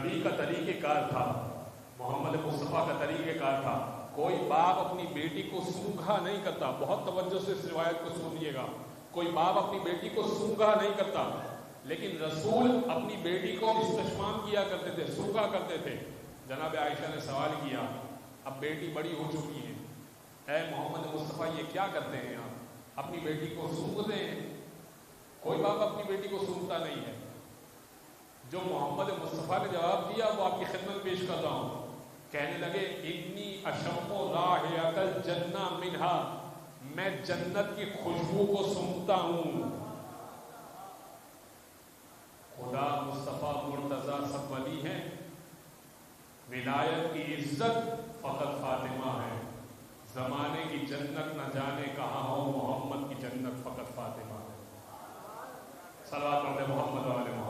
نبی کا طریقہ کار تھا، محمد مصطفیٰ کا طریقہ کار تھا، کوئی باپ اپنی بیٹی کو سونگھا نہیں کرتا. بہت توجہ سے اس روایت کو سنیے گا. کوئی باپ اپنی بیٹی کو سونگھا نہیں کرتا، لیکن رسول اپنی بیٹی کو استشمام کیا کرتے تھے، سونگھا کرتے تھے. جناب عائشہ نے سوال کیا، اب بیٹی بڑی ہو چکی ہے، اے محمد مصطفیٰ یہ کیا کرتے ہیں آپ؟ اپنی بیٹی کو سونگھتے ہیں؟ کوئی باپ اپنی بیٹی کو سونگھتا نہیں ہے. جو محمد مصطفیٰ نے جواب دیا وہ آپ کی خدمت پیش کر رہا ہوں. کہنے لگے انی اشم رائحۃ الجنہ منہا، میں جنت کی خوشبو کو سونگھتا ہوں. خدا مصطفیٰ مرتضیٰ سب ولی ہیں، ولایت کی عزت فقط فاطمہ ہے. زمانے کی جنت نہ جانے کہاں ہو، محمد کی جنت فقط فاطمہ ہے. صلوات علی محمد و علی محمد.